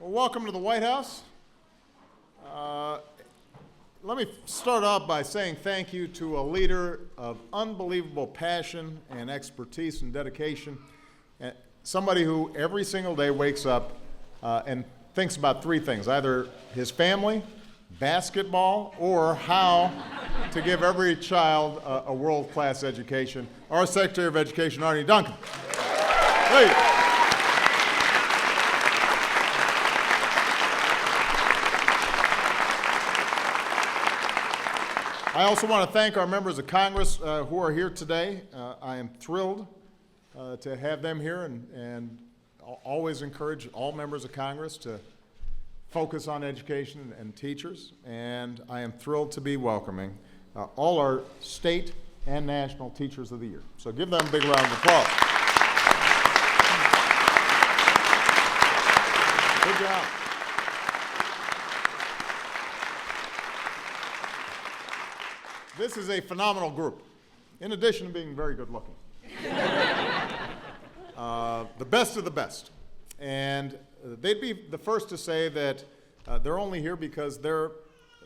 Well, welcome to the White House. Let me start off by saying thank you to a leader of unbelievable passion and expertise and dedication, and somebody who every single day wakes up and thinks about three things: either his family, basketball, or how to give every child a world-class education. Our Secretary of Education, Arne Duncan. Hey. I also want to thank our members of Congress who are here today. I am thrilled to have them here and always encourage all members of Congress to focus on education and teachers. And I am thrilled to be welcoming all our state and national Teachers of the Year. So give them a big round of applause. Good job. This is a phenomenal group, in addition to being very good looking. The best of the best. And they'd be the first to say that they're only here because they're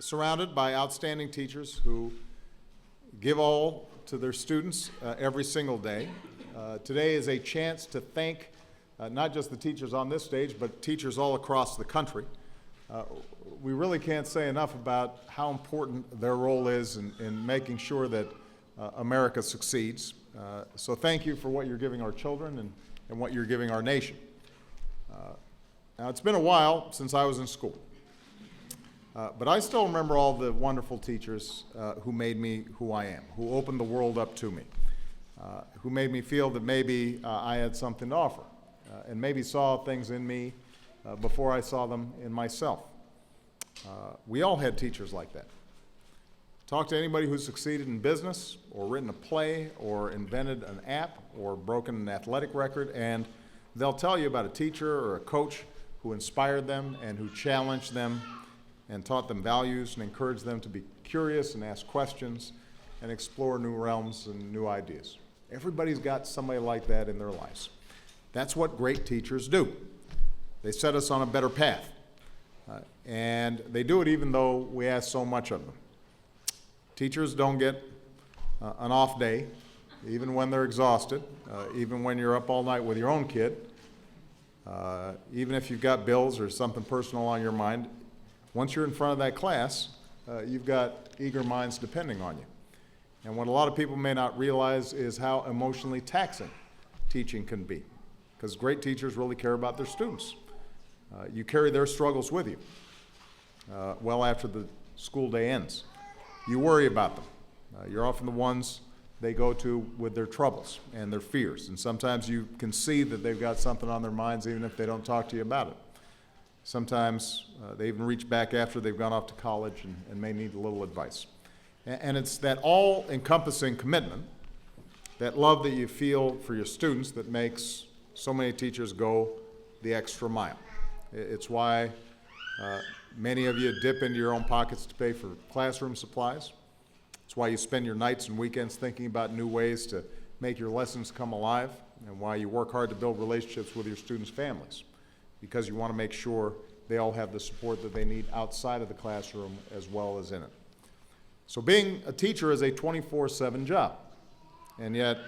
surrounded by outstanding teachers who give all to their students every single day. Today is a chance to thank not just the teachers on this stage, but teachers all across the country. We really can't say enough about how important their role is in making sure that America succeeds. So thank you for what you're giving our children and what you're giving our nation. Now, it's been a while since I was in school, but I still remember all the wonderful teachers who made me who I am, who opened the world up to me, who made me feel that maybe I had something to offer, and maybe saw things in me before I saw them in myself. We all had teachers like that. Talk to anybody who succeeded in business, or written a play, or invented an app, or broken an athletic record, and they'll tell you about a teacher or a coach who inspired them and who challenged them and taught them values and encouraged them to be curious and ask questions and explore new realms and new ideas. Everybody's got somebody like that in their lives. That's what great teachers do. They set us on a better path. And they do it even though we ask so much of them. Teachers don't get an off day, even when they're exhausted, even when you're up all night with your own kid, even if you've got bills or something personal on your mind. Once you're in front of that class, you've got eager minds depending on you. And what a lot of people may not realize is how emotionally taxing teaching can be, because great teachers really care about their students. You carry their struggles with you well after the school day ends. You worry about them. You're often the ones they go to with their troubles and their fears, and sometimes you can see that they've got something on their minds even if they don't talk to you about it. Sometimes they even reach back after they've gone off to college and may need a little advice. And it's that all-encompassing commitment, that love that you feel for your students, that makes so many teachers go the extra mile. It's why many of you dip into your own pockets to pay for classroom supplies. It's why you spend your nights and weekends thinking about new ways to make your lessons come alive, and why you work hard to build relationships with your students' families, because you want to make sure they all have the support that they need outside of the classroom as well as in it. So being a teacher is a 24/7 job, and yet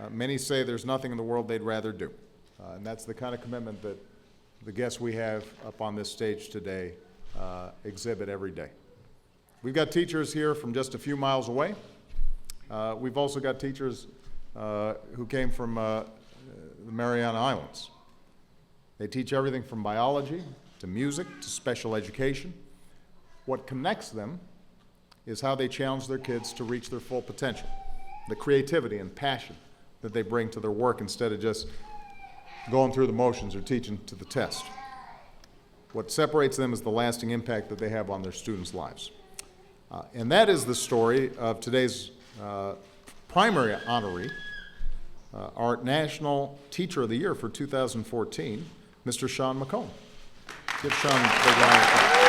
many say there's nothing in the world they'd rather do. And that's the kind of commitment that the guests we have up on this stage today exhibit every day. We've got teachers here from just a few miles away. We've also got teachers who came from the Mariana Islands. They teach everything from biology to music to special education. What connects them is how they challenge their kids to reach their full potential, the creativity and passion that they bring to their work instead of just going through the motions or teaching to the test. What separates them is the lasting impact that they have on their students' lives. And that is the story of today's primary honoree, our National Teacher of the Year for 2014, Mr. Sean McComb. Give Sean a big round of applause.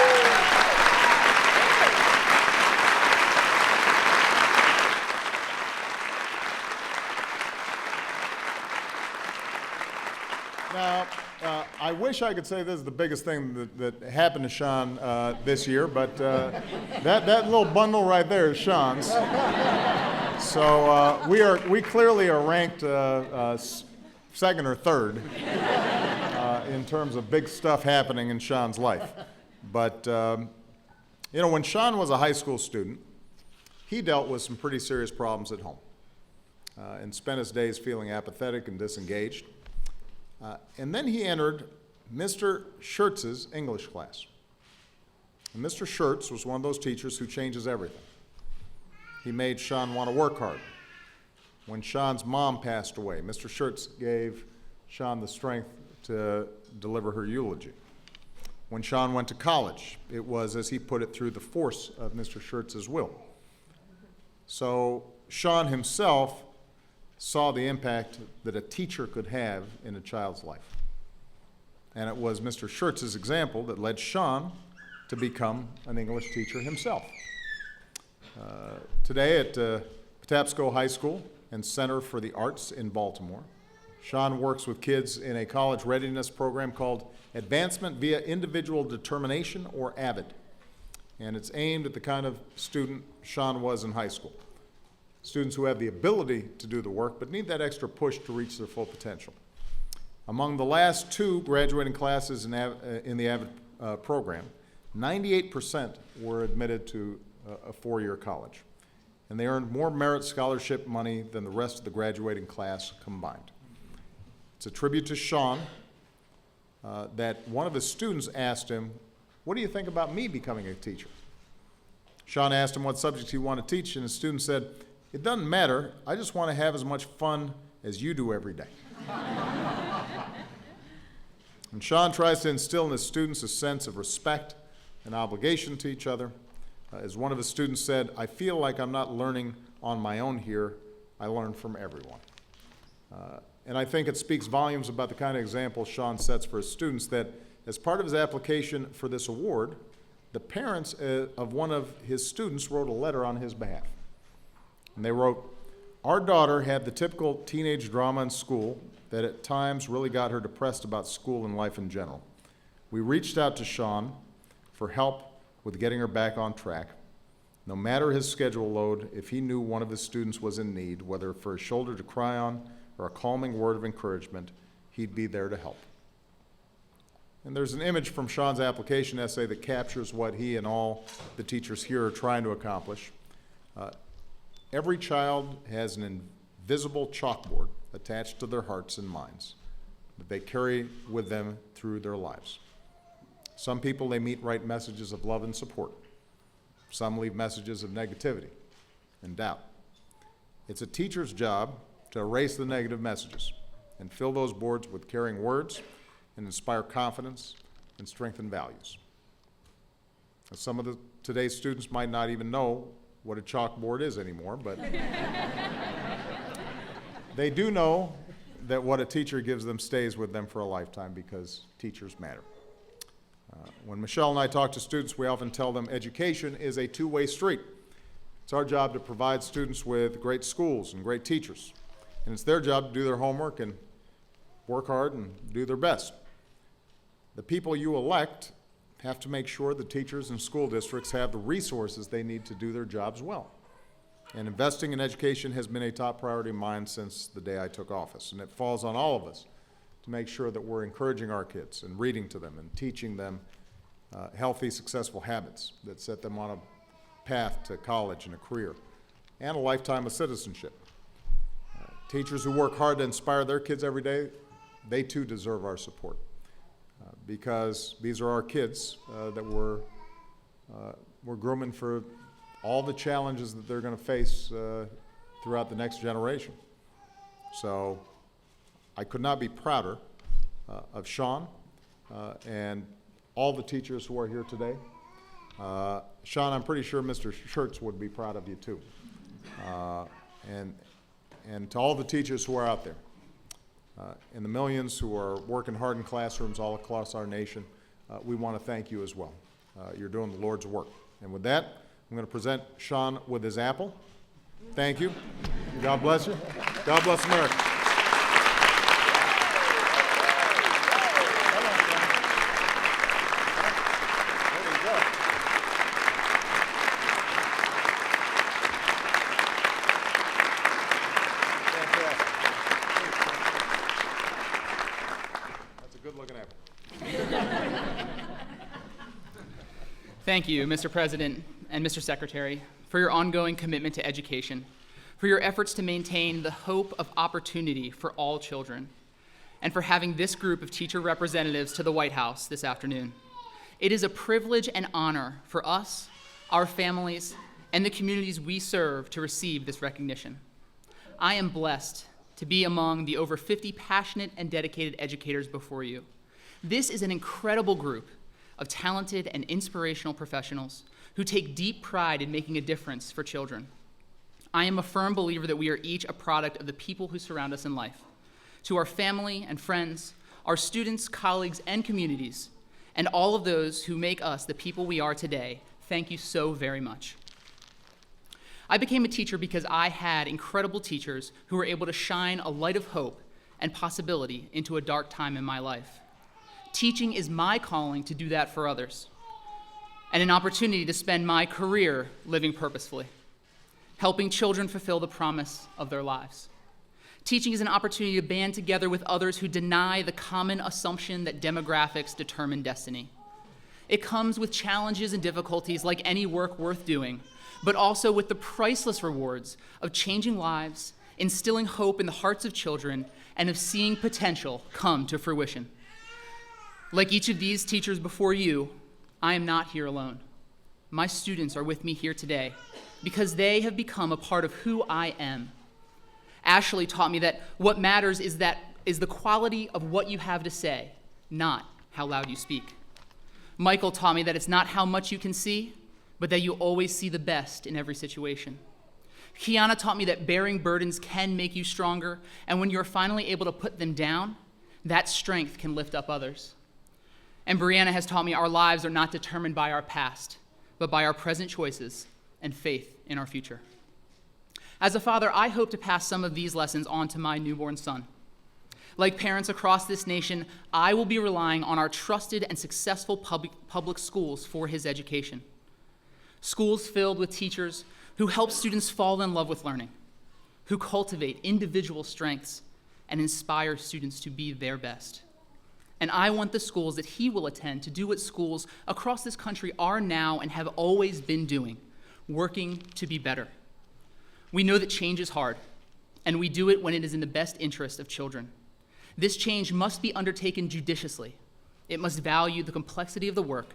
Now, I wish I could say this is the biggest thing that happened to Sean this year, but that little bundle right there is Sean's. So we clearly are ranked second or third in terms of big stuff happening in Sean's life. But when Sean was a high school student, he dealt with some pretty serious problems at home and spent his days feeling apathetic and disengaged. And then he entered Mr. Schertz's English class. And Mr. Schertz was one of those teachers who changes everything. He made Sean want to work hard. When Sean's mom passed away, Mr. Schertz gave Sean the strength to deliver her eulogy. When Sean went to college, it was, as he put it, through the force of Mr. Schertz's will. So Sean himself saw the impact that a teacher could have in a child's life. And it was Mr. Schertz's example that led Sean to become an English teacher himself. Today at Patapsco High School and Center for the Arts in Baltimore, Sean works with kids in a college readiness program called Advancement via Individual Determination, or AVID. And it's aimed at the kind of student Sean was in high school. Students who have the ability to do the work but need that extra push to reach their full potential. Among the last two graduating classes in the AVID program, 98% were admitted to a four-year college. And they earned more merit scholarship money than the rest of the graduating class combined. It's a tribute to Sean that one of his students asked him, "What do you think about me becoming a teacher?" Sean asked him what subjects he wanted to teach, and his student said, "It doesn't matter, I just want to have as much fun as you do every day." And Sean tries to instill in his students a sense of respect and obligation to each other. As one of his students said, "I feel like I'm not learning on my own here, I learn from everyone." And I think it speaks volumes about the kind of example Sean sets for his students that as part of his application for this award, the parents of one of his students wrote a letter on his behalf. And they wrote, "Our daughter had the typical teenage drama in school that at times really got her depressed about school and life in general. We reached out to Sean for help with getting her back on track. No matter his schedule load, if he knew one of his students was in need, whether for a shoulder to cry on or a calming word of encouragement, he'd be there to help." And there's an image from Sean's application essay that captures what he and all the teachers here are trying to accomplish. Every child has an invisible chalkboard attached to their hearts and minds that they carry with them through their lives. Some people they meet write messages of love and support. Some leave messages of negativity and doubt. It's a teacher's job to erase the negative messages and fill those boards with caring words and inspire confidence and strengthen values. Now, some of today's students might not even know what a chalkboard is anymore, but they do know that what a teacher gives them stays with them for a lifetime because teachers matter. When Michelle and I talk to students, we often tell them education is a two-way street. It's our job to provide students with great schools and great teachers, and it's their job to do their homework and work hard and do their best. The people you elect have to make sure the teachers and school districts have the resources they need to do their jobs well. And investing in education has been a top priority of mine since the day I took office, and it falls on all of us to make sure that we're encouraging our kids and reading to them and teaching them healthy, successful habits that set them on a path to college and a career and a lifetime of citizenship. Teachers who work hard to inspire their kids every day, they too deserve our support because these are our kids that we're grooming for all the challenges that they're going to face throughout the next generation. So I could not be prouder of Sean and all the teachers who are here today. Sean, I'm pretty sure Mr. Schertz would be proud of you too. And to all the teachers who are out there, and the millions who are working hard in classrooms all across our nation, we want to thank you as well. You're doing the Lord's work. And with that, I'm going to present Sean with his apple. Thank you. God bless you. God bless America. Thank you, Mr. President and Mr. Secretary, for your ongoing commitment to education, for your efforts to maintain the hope of opportunity for all children, and for having this group of teacher representatives to the White House this afternoon. It is a privilege and honor for us, our families, and the communities we serve to receive this recognition. I am blessed to be among the over 50 passionate and dedicated educators before you. This is an incredible group of talented and inspirational professionals who take deep pride in making a difference for children. I am a firm believer that we are each a product of the people who surround us in life. To our family and friends, our students, colleagues, and communities, and all of those who make us the people we are today, thank you so very much. I became a teacher because I had incredible teachers who were able to shine a light of hope and possibility into a dark time in my life. Teaching is my calling to do that for others, and an opportunity to spend my career living purposefully, helping children fulfill the promise of their lives. Teaching is an opportunity to band together with others who deny the common assumption that demographics determine destiny. It comes with challenges and difficulties like any work worth doing, but also with the priceless rewards of changing lives, instilling hope in the hearts of children, and of seeing potential come to fruition. Like each of these teachers before you, I am not here alone. My students are with me here today because they have become a part of who I am. Ashley taught me that what matters is the quality of what you have to say, not how loud you speak. Michael taught me that it's not how much you can see, but that you always see the best in every situation. Kiana taught me that bearing burdens can make you stronger, and when you're finally able to put them down, that strength can lift up others. And Brianna has taught me our lives are not determined by our past, but by our present choices and faith in our future. As a father, I hope to pass some of these lessons on to my newborn son. Like parents across this nation, I will be relying on our trusted and successful public schools for his education. Schools filled with teachers who help students fall in love with learning, who cultivate individual strengths and inspire students to be their best. And I want the schools that he will attend to do what schools across this country are now and have always been doing, working to be better. We know that change is hard, and we do it when it is in the best interest of children. This change must be undertaken judiciously. It must value the complexity of the work,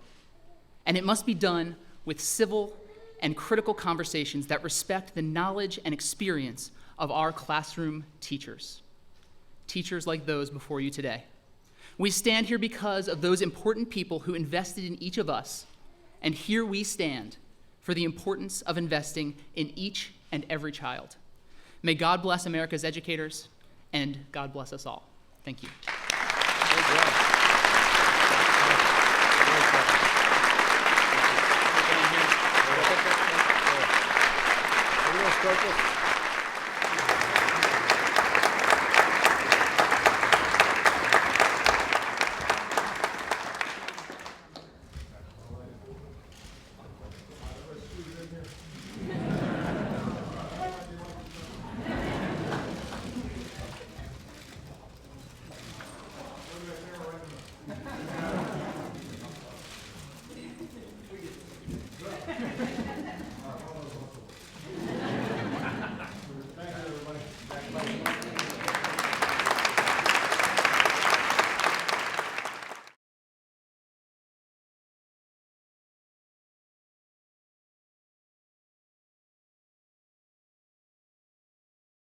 and it must be done with civil and critical conversations that respect the knowledge and experience of our classroom teachers. Teachers like those before you today. We stand here because of those important people who invested in each of us, and here we stand for the importance of investing in each and every child. May God bless America's educators, and God bless us all. Thank you.